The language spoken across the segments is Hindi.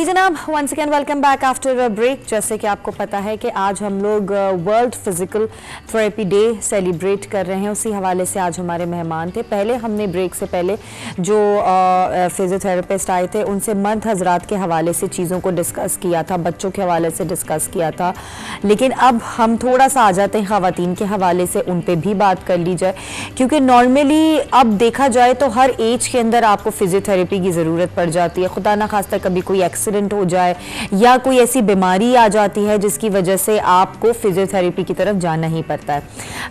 जी जनाब, once again welcome back after a break. जैसे कि आपको पता है कि आज हम लोग world physical therapy day celebrate कर रहे हैं, उसी हवाले से आज हमारे मेहमान थे। पहले हमने ब्रेक से पहले जो फिजियोथेरेपिस्ट आए थे उनसे मर्द हजरात के हवाले से चीज़ों को डिस्कस किया था, बच्चों के हवाले से डिस्कस किया था, लेकिन अब हम थोड़ा सा आ जाते हैं ख़वातीन के हवाले से, उन पर भी बात कर ली जाए, क्योंकि नॉर्मली अब देखा जाए तो हर एज के अंदर आपको फिजियोथेरेपी की ज़रूरत पड़ जाती है। खुदा ना खास्ता कभी कोई एक्सीडेंट हो जाए या कोई ऐसी बीमारी आ जाती है जिसकी वजह से आपको फिजियोथेरेपी की तरफ जाना ही पड़ता है।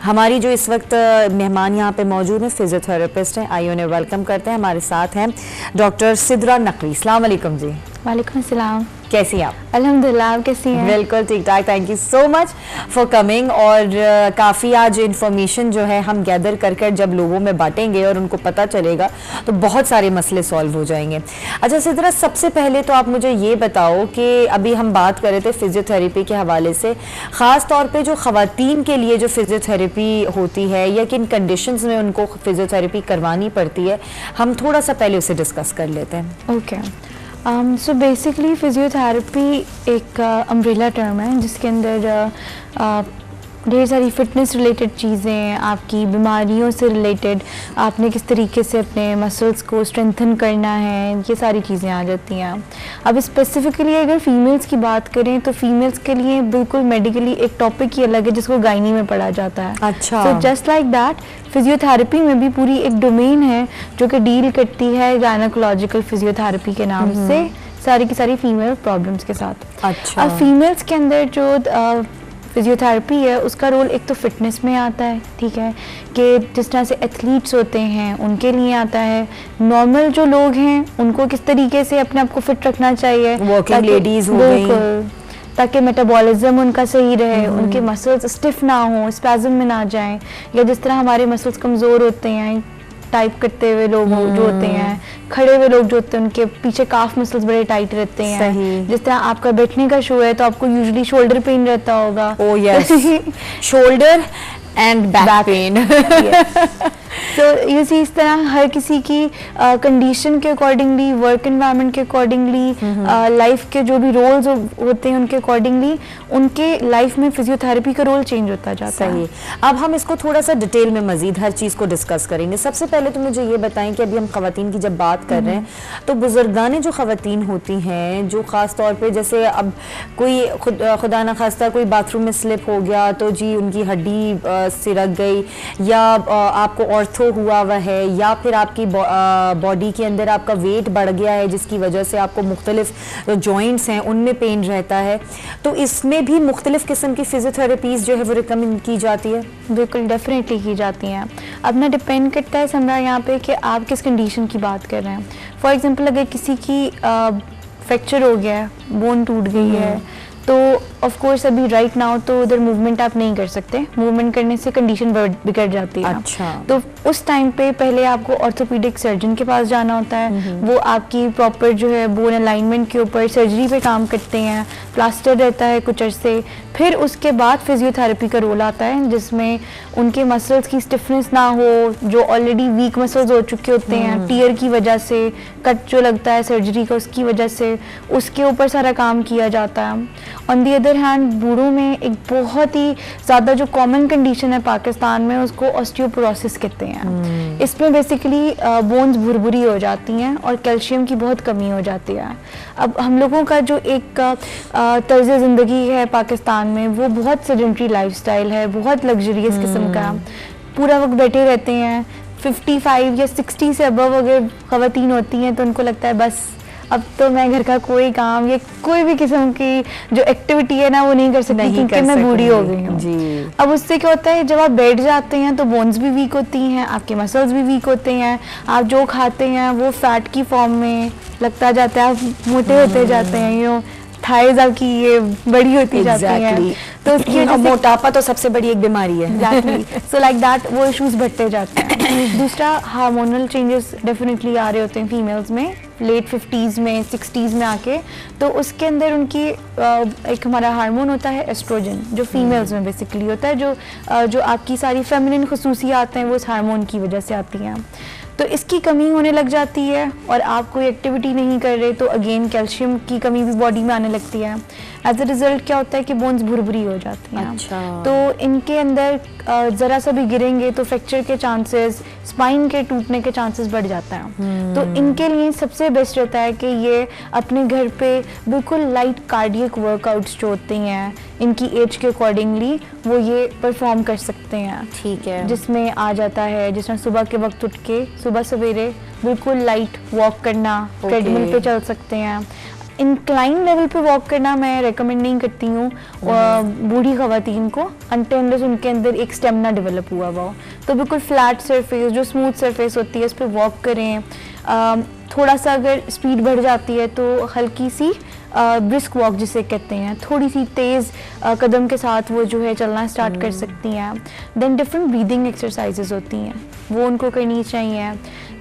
हमारी जो इस वक्त मेहमान यहाँ पे मौजूद हैं फिजियोथेरेपिस्ट हैं, आइए उन्हें वेलकम करते हैं। हमारे साथ हैं डॉक्टर सिद्रा नकवी। अस्सलाम वालेकुम जी। वालेकुम अस्सलाम। कैसी हैं आप? अल्हम्दुलिल्लाह, आप कैसी हैं? बिल्कुल ठीक ठाक, thank you so much for coming. और काफ़ी आज इन्फॉर्मेशन जो है हम गैदर कर जब लोगों में बांटेंगे और उनको पता चलेगा तो बहुत सारे मसले सॉल्व हो जाएंगे। अच्छा सिद्रा, सबसे पहले तो आप मुझे ये बताओ कि अभी हम बात कर रहे थे फिजियोथेरेपी के हवाले से, ख़ास तौर पे जो ख़वातीन के लिए जो फिजियोथेरेपी होती है या किन कंडीशंस में उनको फिजियोथेरेपी करवानी पड़ती है, हम थोड़ा सा पहले उसे डिस्कस कर लेते हैं। ओके, सो बेसिकली फिजियोथेरेपी एक अम्ब्रेला टर्म है जिसके अंदर ढेर सारी फिटनेस रिलेटेड चीज़ें, आपकी बीमारियों से रिलेटेड, आपने किस तरीके से अपने मसल्स को स्ट्रेंथन करना है, ये सारी चीज़ें आ जाती हैं। अब स्पेसिफिकली अगर फीमेल्स की बात करें तो फीमेल्स के लिए बिल्कुल मेडिकली एक टॉपिक ही अलग है जिसको गायनी में पढ़ा जाता है। अच्छा। So just like that physiotherapy में भी पूरी एक डोमेन है जो कि डील करती है गायनोकोलॉजिकल फिजियोथेरेपी के नाम से सारी की सारी फीमेल प्रॉब्लम्स के साथ। अच्छा। अब फीमेल्स के अंदर जो फिजियोथेरेपी है उसका रोल एक तो फिटनेस में आता है, ठीक है, कि जिस तरह से एथलीट्स होते हैं उनके लिए आता है। नॉर्मल जो लोग हैं उनको किस तरीके से अपने आप को फिट रखना चाहिए, वर्किंग लेडीज हो गई, ताकि मेटाबॉलिज्म उनका सही रहे, उनके मसल्स स्टिफ ना हो, स्पैज़म में ना जाएं, या जिस तरह हमारे मसल्स कमज़ोर होते हैं, टाइप करते हुए लोग जो होते हैं, खड़े हुए लोग जो होते हैं उनके पीछे काफ मसल्स बड़े टाइट रहते हैं। जिस तरह आपका बैठने का शो है तो आपको यूजुअली शोल्डर पेन रहता होगा। Oh yes, shoulder and back pain. तो ये सी इस तरह हर किसी की कंडीशन के अकॉर्डिंगली, वर्क एनवायरनमेंट के अकॉर्डिंगली, लाइफ के जो भी रोल्स होते हैं उनके अकॉर्डिंगली उनके लाइफ में फिजियोथेरेपी का रोल चेंज होता जाता है। अब हम इसको थोड़ा सा डिटेल में मजीद हर चीज़ को डिस्कस करेंगे। सबसे पहले तो मुझे ये बताएं कि अभी हम ख़वातीन की जब बात कर रहे हैं तो बुजुर्गाने जो ख़वातीन होती हैं, जो ख़ास तौर पे जैसे अब कोई खुदा ना खास्ता कोई बाथरूम में स्लिप हो गया तो जी उनकी हड्डी सिरक गई, या आपको ऑर्थो हुआ हुआ है, या फिर आपकी बॉडी के अंदर आपका वेट बढ़ गया है जिसकी वजह से आपको मुख्तलिफ जॉइंट्स हैं उनमें पेन रहता है, तो इसमें भी मुख्तलिफ किस्म की फिजियोथेरेपीज़ जो है वो रिकमेंड की जाती है। बिल्कुल डेफिनेटली की जाती हैं। अब ना डिपेंड करता है समरा यहाँ पे कि आप किस कंडीशन की बात कर रहे हैं। फॉर एग्जांपल अगर किसी की फ्रैक्चर हो गया है, बोन टूट गई है, तो ऑफ कोर्स अभी राइट नाउ तो उधर मूवमेंट आप नहीं कर सकते, मूवमेंट करने से कंडीशन बिगड़ जाती है। अच्छा। तो उस टाइम पे पहले आपको ऑर्थोपेडिक सर्जन के पास जाना होता है, वो आपकी प्रॉपर जो है बोन अलाइनमेंट के ऊपर सर्जरी पे काम करते हैं, प्लास्टर रहता है कुछ अरसे, फिर उसके बाद फिजियोथेरेपी का रोल आता है जिसमें उनके मसल्स की स्टिफनेस ना हो, जो ऑलरेडी वीक मसल्स हो चुके होते हैं टीयर की वजह से, कट जो लगता है सर्जरी का उसकी वजह से, उसके ऊपर सारा काम किया जाता है। ऑन दी अदर हैंड बूढ़ों में एक बहुत ही ज़्यादा जो कॉमन कंडीशन है पाकिस्तान में उसको ऑस्टियोपोरोसिस कहते हैं। इसमें बेसिकली बोन्स भुरभुरी हो जाती हैं और कैल्शियम की बहुत कमी हो जाती है। अब हम लोगों का जो एक तर्ज ज़िंदगी है पाकिस्तान में वो बहुत सेडेंटरी लाइफस्टाइल है, बहुत लग्जरियस किस्म का, पूरा वक्त बैठे रहते हैं। 55 या 60 से अबव अगर ख़वातीन होती हैं तो उनको लगता है बस अब तो मैं घर का कोई काम या कोई भी किस्म की जो एक्टिविटी है ना वो नहीं कर सकती क्योंकि मैं बूढ़ी हो गई हूँ। अब उससे क्या होता है, जब आप बैठ जाते हैं तो बोन्स भी वीक होती हैं, आपके मसल्स भी वीक होते हैं, आप जो खाते हैं वो फैट की फॉर्म में लगता जाता है, आप मोटे होते जाते हैं, यूँ थाइज आपकी ये बड़ी होती जाती हैं। तो उसकी वजह से मोटापा तो सबसे बड़ी एक बीमारी है। एग्जैक्टली, सो लाइक दैट वो इश्यूज बढ़ते जाते हैं। दूसरा, हार्मोनल चेंजेस डेफिनेटली आ रहे होते हैं फीमेल्स में लेट 50s में 60s में आके, तो उसके अंदर उनकी एक हमारा हार्मोन होता है एस्ट्रोजन जो फीमेल्स में बेसिकली होता है, जो आपकी सारी फेमिनिन खसूसियात हैं वो इस हार्मोन की वजह से आती हैं। तो इसकी कमी होने लग जाती है और आप कोई एक्टिविटी नहीं कर रहे तो अगेन कैल्शियम की कमी भी बॉडी में आने लगती है। एज अ रिजल्ट क्या होता है कि बोन्स भुरभुरी हो जाती हैं। अच्छा। तो इनके अंदर ज़रा सा भी गिरेंगे तो फ्रैक्चर के चांसेस, स्पाइन के टूटने के चांसेस बढ़ जाते हैं। तो इनके लिए सबसे बेस्ट रहता है कि ये अपने घर पे बिल्कुल लाइट कार्डियक वर्कआउट्स जो होती हैं इनकी एज के अकॉर्डिंगली वो ये परफॉर्म कर सकते हैं। ठीक है। जिसमें आ जाता है जिसमें सुबह के वक्त उठ के सुबह सवेरे बिल्कुल लाइट वॉक करना, ट्रेडमिल पे चल सकते हैं। इंक्लाइन लेवल पे वॉक करना मैं रेकमेंड नहीं करती हूँ बूढ़ी खवातीन को अनटिल उनके अंदर एक स्टेमिना डेवलप हुआ हो। तो बिल्कुल फ्लैट सरफेस जो स्मूथ सरफेस होती है उस पर वॉक करें। थोड़ा सा अगर स्पीड बढ़ जाती है तो हल्की सी ब्रिस्क वॉक जिसे कहते हैं, थोड़ी सी तेज़ कदम के साथ वो जो है चलना स्टार्ट कर सकती हैं। देन डिफरेंट ब्रीदिंग एक्सरसाइजेज होती हैं वो उनको करनी चाहिए।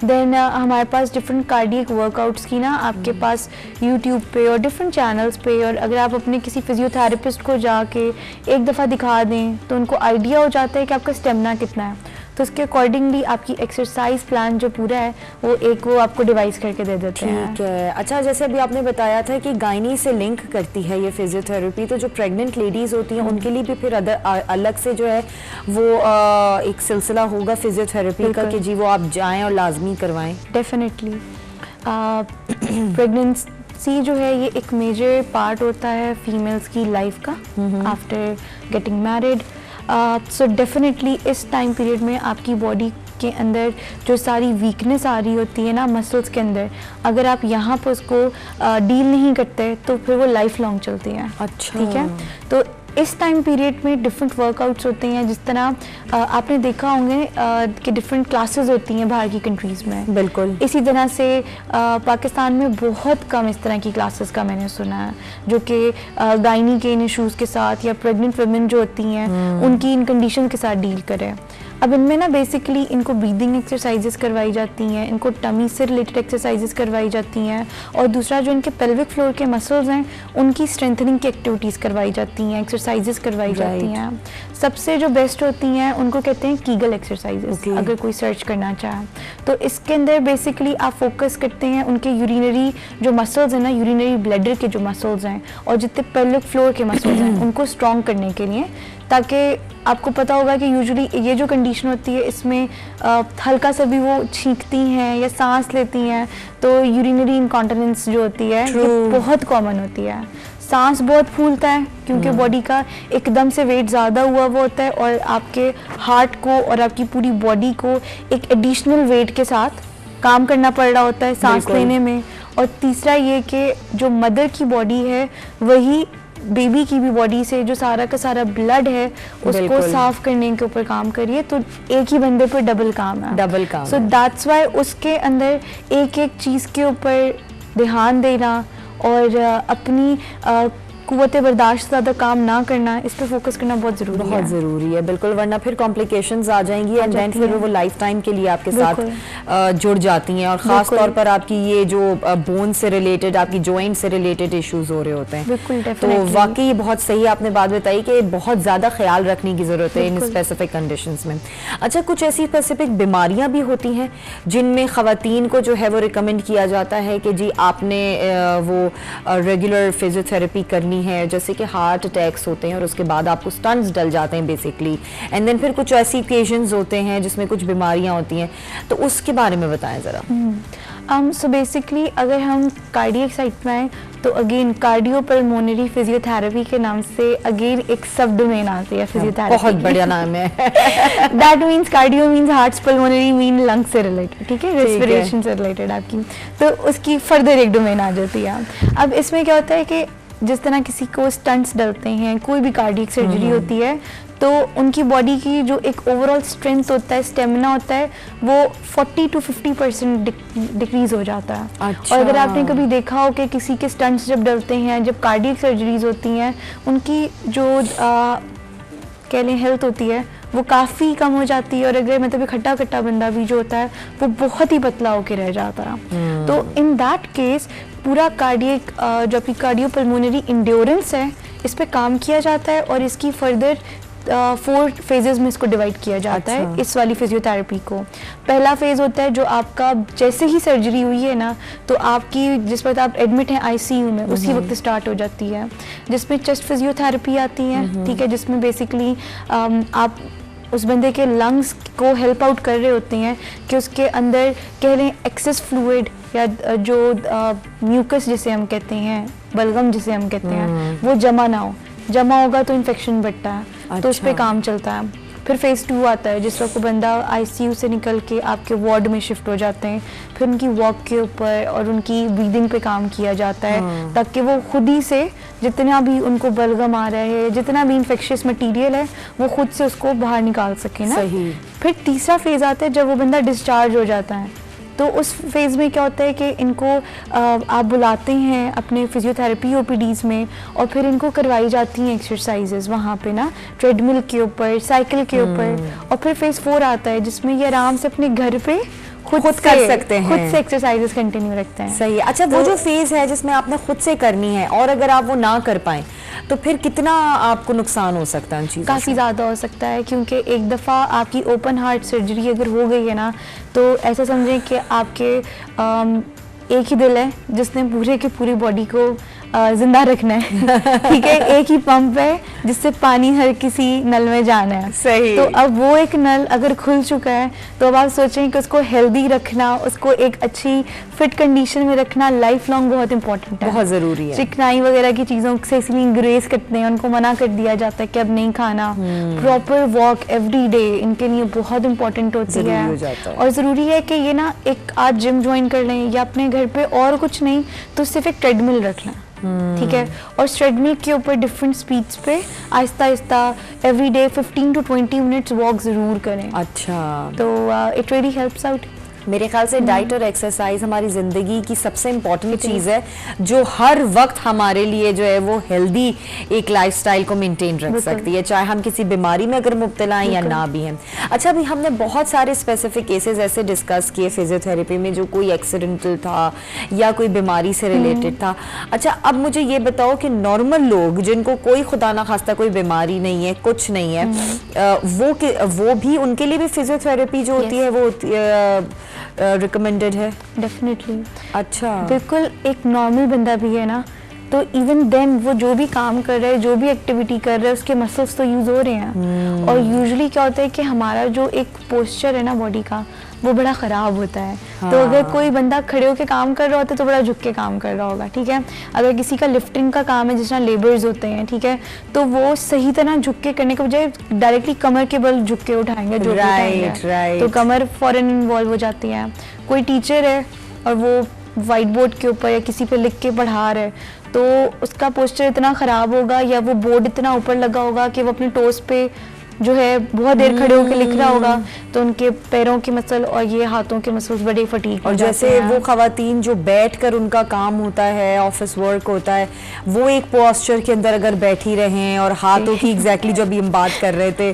देन हमारे पास डिफरेंट कार्डियक वर्कआउट्स की ना आपके पास यूट्यूब पे और डिफरेंट चैनल्स पे, और अगर आप अपने किसी फिजियोथेरेपिस्ट को जाके एक दफ़ा दिखा दें तो उनको आइडिया हो जाता है कि आपका स्टेमिना कितना है। तो उसके अकॉर्डिंगली आपकी एक्सरसाइज प्लान जो पूरा है वो आपको डिवाइस करके दे देते हैं। ठीक है। अच्छा, जैसे अभी आपने बताया था कि गायनी से लिंक करती है ये फिजियोथेरेपी, तो जो प्रेग्नेंट लेडीज़ होती हैं उनके लिए भी फिर अलग से जो है वो एक सिलसिला होगा फिजियोथेरेपी का कि जी वो आप जाएं और लाजमी करवाएं? डेफिनेटली। प्रेगनेंसी जो है ये एक मेजर पार्ट होता है फीमेल्स की लाइफ का after getting married. So definitely इस टाइम पीरियड में आपकी बॉडी के अंदर जो सारी वीकनेस आ रही होती है ना मसल्स के अंदर, अगर आप यहाँ पर उसको डील नहीं करते तो फिर वो लाइफ लॉन्ग चलती हैं। अच्छा। ठीक है। तो इस टाइम पीरियड में डिफरेंट वर्कआउट्स होते हैं, जिस तरह आपने देखा होंगे कि डिफरेंट क्लासेस होती हैं बाहर की कंट्रीज़ में। बिल्कुल। इसी तरह से पाकिस्तान में बहुत कम इस तरह की क्लासेस का मैंने सुना है जो कि गायनी के इन इशूज़ के साथ या प्रेग्नेंट वुमेन जो होती हैं उनकी इन कंडीशन के साथ डील करें। अब इनमें ना बेसिकली इनको ब्रीदिंग एक्सरसाइजेस करवाई जाती हैं, इनको टमी से रिलेटेड एक्सरसाइजेस करवाई जाती हैं, और दूसरा जो इनके पेल्विक फ्लोर के मसल्स हैं उनकी स्ट्रेंथनिंग की एक्टिविटीज़ करवाई जाती हैं, एक्सरसाइजेस करवाई जाती हैं। सबसे जो बेस्ट होती हैं उनको कहते हैं कीगल एक्सरसाइजेस। अगर कोई सर्च करना चाहे तो इसके अंदर बेसिकली आप फोकस करते हैं उनके यूरिनरी जो मसल्स हैं ना, यूरिनरी ब्लैडर के जो मसल्स हैं और जितने पेल्विक फ्लोर के मसल्स हैं उनको स्ट्रॉन्ग करने के लिए, ताकि आपको पता होगा कि यूजुअली ये जो कंडीशन होती है इसमें हल्का सा भी वो छींकती हैं या सांस लेती हैं तो यूरिनरी इनकॉन्टिनेंस जो होती है ये बहुत कॉमन होती है। सांस बहुत फूलता है क्योंकि बॉडी का एकदम से वेट ज़्यादा हुआ वो होता है और आपके हार्ट को और आपकी पूरी बॉडी को एक एडिशनल वेट के साथ काम करना पड़ रहा होता है सांस लेने में। और तीसरा ये कि जो मदर की बॉडी है वही बेबी की भी बॉडी से जो सारा का सारा ब्लड है उसको साफ करने के ऊपर काम करिए, तो एक ही बंदे पर डबल काम है। डबल काम। सो दैट्स वाई उसके अंदर एक एक चीज़ के ऊपर ध्यान देना और अपनी कुव्वत बर्दाश्त ज़्यादा काम ना करना, इस पर फोकस करना बहुत ज़रूरी है। बहुत ज़रूरी है, बिल्कुल, वरना फिर कॉम्प्लिकेशंस आ जाएंगी एंड देन फिर वो लाइफ टाइम के लिए आपके साथ जुड़ जाती हैं। और ख़ास तौर पर आपकी ये जो बोन से रिलेटेड, आपकी जॉइंट से रिलेटेड इश्यूज हो रहे होते हैं। बिल्कुल, तो वाकई बहुत सही आपने बात बताई कि बहुत ज़्यादा ख्याल रखने की ज़रूरत है इन स्पेसिफिक कंडीशंस में। अच्छा, कुछ ऐसी स्पेसिफिक बीमारियाँ भी होती हैं जिनमें ख़वातीन को जो है वो रिकमेंड किया जाता है कि जी आपने वो रेगुलर फिजियोथेरेपी करनी है, जैसे कि हार्ट अटैक्स होते हैं और उसके बाद आपको स्टंट्स डल जाते हैं बेसिकली, एंड देन फिर कुछ ऐसी ओकेजन्स होते हैं जिसमें कुछ बीमारियां होती हैं, तो उसके बारे में बताएं ज़रा। सो बेसिकली अगर हम कार्डियक साइड में आए तो अगेन कार्डियोपल्मोनरी फिजियोथेरेपी के नाम से अगेन एक सब डोमेन आती है फिजियोथेरेपी। बहुत बढ़िया नाम है। That means cardio means hearts, pulmonary mean lungs से रिलेटेड, ठीक है, रेस्पिरेशन से रिलेटेड आपकी, तो उसकी फर्दर एक डोमेन आ जाती है। अब इसमें क्या होता है कि जिस तरह किसी को स्टंट्स डलते हैं, कोई भी कार्डियक सर्जरी होती है, तो उनकी बॉडी की जो एक ओवरऑल स्ट्रेंथ होता है, स्टेमिना होता है, वो 40 to 50% डिक्रीज हो जाता है। अच्छा। और अगर आपने कभी देखा हो कि किसी के स्टंट्स जब डलते हैं, जब कार्डियक सर्जरीज होती हैं, उनकी जो कह लें हेल्थ होती है वो काफ़ी कम हो जाती है, और अगर मतलब एक खट्टा खट्टा बंदा भी जो होता है वो बहुत ही पतला होकर रह जाता है। तो इन दैट केस पूरा कार्डियक जो आपकी कार्डियोपल्मोनरी इंड्योरेंस है इस पे काम किया जाता है और इसकी फर्दर 4 फेजेस में इसको डिवाइड किया जाता है इस वाली फिजियोथेरेपी को। पहला फेज होता है जो आपका जैसे ही सर्जरी हुई है ना, तो आपकी जिस वक्त आप एडमिट हैं आईसीयू में उसी वक्त स्टार्ट हो जाती है, जिसमें चेस्ट फिजियोथेरेपी आती है, ठीक है, जिसमें बेसिकली आप उस बंदे के लंग्स को हेल्प आउट कर रहे होते हैं कि उसके अंदर कह लें एक्सेस फ्लूइड या जो म्यूकस जिसे हम कहते हैं, बलगम जिसे हम कहते हैं, वो जमा ना हो। जमा होगा तो इन्फेक्शन बढ़ता है, तो उस पर काम चलता है। फिर फेज़ 2 आता है जिस वक्त बंदा आईसीयू से निकल के आपके वार्ड में शिफ्ट हो जाते हैं, फिर उनकी वॉक के ऊपर और उनकी ब्रीदिंग पे काम किया जाता है ताकि वो खुद ही से जितना भी उनको बलगम आ रहा है, जितना भी इन्फेक्शियस मटीरियल है, वो खुद से उसको बाहर निकाल सके ना। सही। फिर तीसरा फेज़ आता है जब वो बंदा डिस्चार्ज हो जाता है, तो उस फेज़ में क्या होता है कि इनको आप बुलाते हैं अपने फिजियोथेरेपी ओपीडीज़ में और फिर इनको करवाई जाती हैं एक्सरसाइजेज वहाँ पे ना, ट्रेडमिल के ऊपर, साइकिल के ऊपर। और फिर फेज़ 4 आता है जिसमें ये आराम से अपने घर पे खुद कर सकते हैं, खुद से एक्सरसाइजेस कंटिन्यू रखते हैं। सही है। अच्छा, वो जो फेज है जिसमें आपने खुद से करनी है और अगर आप वो ना कर पाए तो फिर कितना आपको नुकसान हो सकता है? चीज़ काफ़ी ज़्यादा हो सकता है, क्योंकि एक दफ़ा आपकी ओपन हार्ट सर्जरी अगर हो गई है ना, तो ऐसा समझें कि आपके एक ही दिल है जिसने पूरे की पूरी बॉडी को जिंदा रखना है, ठीक है, एक ही पंप है जिससे पानी हर किसी नल में जाना है। सही। तो अब वो एक नल अगर खुल चुका है तो अब आप सोचें कि उसको हेल्दी रखना, उसको एक अच्छी फिट कंडीशन में रखना लाइफ लॉन्ग बहुत इंपॉर्टेंट है, बहुत ज़रूरी है। चिकनाई वगैरह की चीज़ों से इसलिए ग्रेस करते हैं, उनको मना कर दिया जाता है कि अब नहीं खाना। प्रॉपर वॉक एवरी डे इनके लिए बहुत इंपॉर्टेंट होती है। और ज़रूरी है कि ये ना एक आज जिम ज्वाइन कर लें या अपने घर पे और कुछ नहीं तो सिर्फ एक ट्रेडमिल रख लें, ठीक है, और ट्रेडमिल के ऊपर डिफरेंट स्पीड्स पे Aahista Aahista every day 15 to 20 minutes walk ज़रूर करें। अच्छा, तो इट रियली हेल्प्स आउट। मेरे ख्याल से डाइट और एक्सरसाइज हमारी ज़िंदगी की सबसे इम्पॉर्टेंट चीज़ है जो हर वक्त हमारे लिए जो है वो हेल्दी एक लाइफस्टाइल को मेंटेन रख सकती है, चाहे हम किसी बीमारी में अगर मुब्तला हैं या ना भी हैं। अच्छा, अभी हमने बहुत सारे स्पेसिफिक केसेस ऐसे डिस्कस किए फिजियोथेरेपी में जो कोई एक्सीडेंटल था या कोई बीमारी से रिलेटेड था। अच्छा, अब मुझे ये बताओ कि नॉर्मल लोग जिनको कोई खुदा ना खास्ता कोई बीमारी नहीं है, कुछ नहीं है, वो भी उनके लिए भी फिजियोथेरेपी जो होती है वो रिकमेंडेड है? डेफिनेटली। अच्छा, बिल्कुल। एक नॉर्मल बंदा भी है ना, तो इवन देन वो जो भी काम कर रहा है, जो भी एक्टिविटी कर रहा है, उसके मसल्स तो यूज हो रहे हैं। और यूजुअली क्या होता है कि हमारा जो एक पोस्चर है ना बॉडी का, वो बड़ा ख़राब होता है। तो अगर कोई बंदा खड़े होकर काम कर रहा होता है तो बड़ा झुक के काम कर रहा होगा, ठीक है। अगर किसी का लिफ्टिंग का काम है, जिस तरह लेबर्स होते हैं, ठीक है, तो वो सही तरह झुक के करने के बजाय डायरेक्टली कमर के बल झुक के उठाएंगे, जो उठाएंगे, तो कमर फौरन इन्वॉल्व हो जाती है। कोई टीचर है और वो वाइट बोर्ड के ऊपर या किसी पे लिख के पढ़ा रहा है, तो उसका पोस्चर इतना ख़राब होगा या वो बोर्ड इतना ऊपर लगा होगा कि वो अपने टोस पे जो है बहुत देर खड़े होकर लिख रहा होगा, तो उनके पैरों के मसल और ये हाथों के मसल्स बड़े फटीग। और जैसे वो खवातीन जो बैठकर उनका काम होता है, ऑफिस वर्क होता है, वो एक पोस्चर के अंदर अगर बैठी रहें और हाथों की एग्जैक्टली जो अभी हम बात कर रहे थे,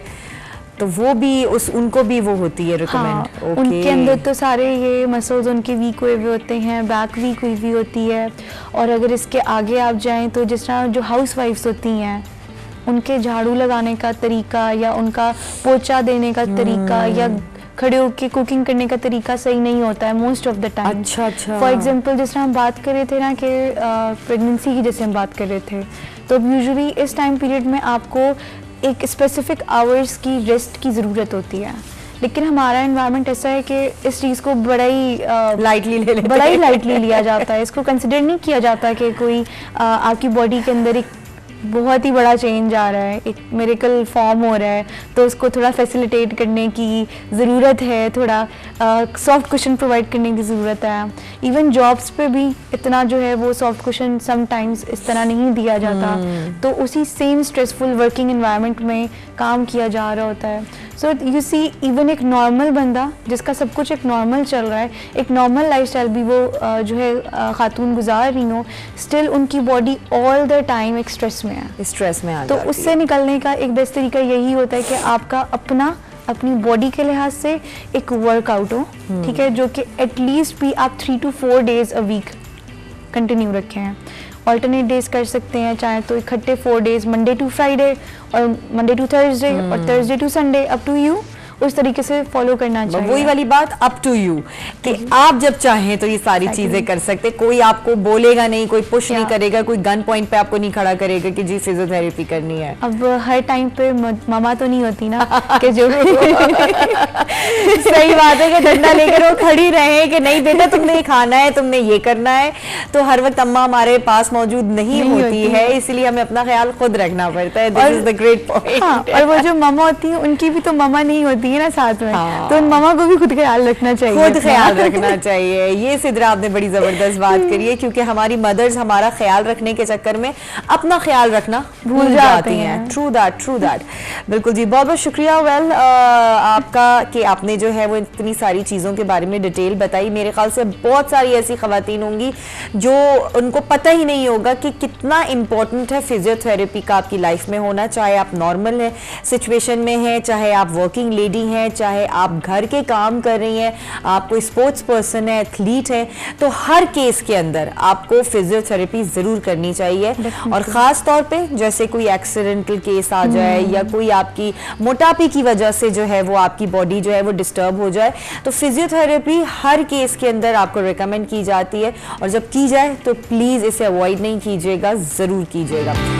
तो वो भी उनको भी वो होती है रिकमेंड। हाँ, उनके अंदर तो सारे ये मसल्स उनके वीक हुए हुए होते हैं, बैक वीक हुई हुई होती है। और अगर इसके आगे आप जाएं तो जिस तरह जो हाउस वाइफ्स होती हैं, उनके झाड़ू लगाने का तरीका या उनका पोछा देने का तरीका या खड़े होकर कुकिंग करने का तरीका सही नहीं होता है मोस्ट ऑफ द टाइम। अच्छा। फॉर एग्जांपल जिस तरह हम बात कर रहे थे ना कि प्रेगनेंसी की जैसे हम बात कर रहे थे, तो यूजुअली इस टाइम पीरियड में आपको एक स्पेसिफिक आवर्स की रेस्ट की ज़रूरत होती है, लेकिन हमारा एनवायरनमेंट ऐसा है कि इस चीज़ को बड़ा ही लाइटली लिया जाता है। इसको कंसिडर नहीं किया जाता कि कोई आपकी बॉडी के अंदर एक बहुत ही बड़ा चेंज आ रहा है, एक मिरेकल फॉर्म हो रहा है, तो उसको थोड़ा फैसिलिटेट करने की ज़रूरत है, थोड़ा सॉफ्ट कुशन प्रोवाइड करने की ज़रूरत है। इवन जॉब्स पे भी इतना जो है वो सॉफ्ट कुशन समटाइम्स इस तरह नहीं दिया जाता, तो उसी सेम स्ट्रेसफुल वर्किंग एनवायरनमेंट में काम किया जा रहा होता है। सो यू सी इवन एक नॉर्मल बंदा जिसका सब कुछ एक नॉर्मल चल रहा है, एक नॉर्मल लाइफस्टाइल भी वो जो है खातून गुजार रही हो, स्टिल उनकी बॉडी ऑल द टाइम एक स्ट्रेस में आ तो उससे निकलने का एक बेस्ट तरीका यही होता है कि आपका अपनी बॉडी के लिहाज से एक वर्कआउट हो, ठीक है, जो कि एटलीस्ट भी आप 3 to 4 days a week continue रखे हैं। ऑल्टरनेट डेज कर सकते हैं, चाहे तो इकट्ठे 4 डेज, मंडे टू फ्राइडे और मंडे टू थर्सडे और Thursday to Sunday, up to you, उस तरीके से फॉलो करना चाहिए। वही वाली बात, अप टू यू, कि आप जब चाहें तो ये सारी चीजें कर सकते, कोई आपको बोलेगा नहीं, कोई पुश नहीं करेगा, कोई गन पॉइंट पे आपको नहीं खड़ा करेगा कि जी फिजियोथेरेपी करनी है। अब हर टाइम पे मामा तो नहीं होती ना कि जो सही बात है कि डंडा लेकर वो खड़ी रहे कि नहीं बेटा तुमने ये खाना है, तुमने ये करना है, तो हर वक्त अम्मा हमारे पास मौजूद नहीं होती है, इसलिए हमें अपना ख्याल खुद रखना पड़ता है। This is the great point. और वो जो मामा होती है उनकी भी तो मामा नहीं होती है ना साथ में, तो उन मामा को भी खुद ख्याल रखना चाहिए, खुद ख्याल रखना चाहिए। ये सिद्रा आपने बड़ी जबरदस्त बात करी है, क्योंकि हमारी मदर्स हमारा ख्याल रखने के चक्कर में अपना ख्याल रखना भूल जाती हैं। True that. बिल्कुल जी, बहुत बहुत शुक्रिया आपका कि आपने जो है वो इतनी सारी चीज़ों के बारे में डिटेल बताई। मेरे ख्याल से बहुत सारी ऐसी ख़वातीन होंगी जो उनको पता ही नहीं होगा कि कितना इम्पोर्टेंट है फिजियोथेरेपी का आपकी लाइफ में होना, चाहे आप नॉर्मल है सिचुएशन में हैं, चाहे आप वर्किंग लेडी हैं, चाहे आप घर के काम कर रही हैं, आप कोई स्पोर्ट्स पर्सन है, एथलीट है, तो हर केस के अंदर आपको फिजियोथेरेपी ज़रूर करनी चाहिए। और ख़ास तौर पे जैसे कोई एक्सीडेंटल केस आ जाए या कोई आपकी मोटापे की वजह से जो है वो आपकी बॉडी जो है वो डिस्टर्ब हो जाए, तो फिजियोथेरेपी हर केस के अंदर आपको रिकमेंड की जाती है, और जब की जाए तो प्लीज़ इसे अवॉइड नहीं कीजिएगा, ज़रूर कीजिएगा।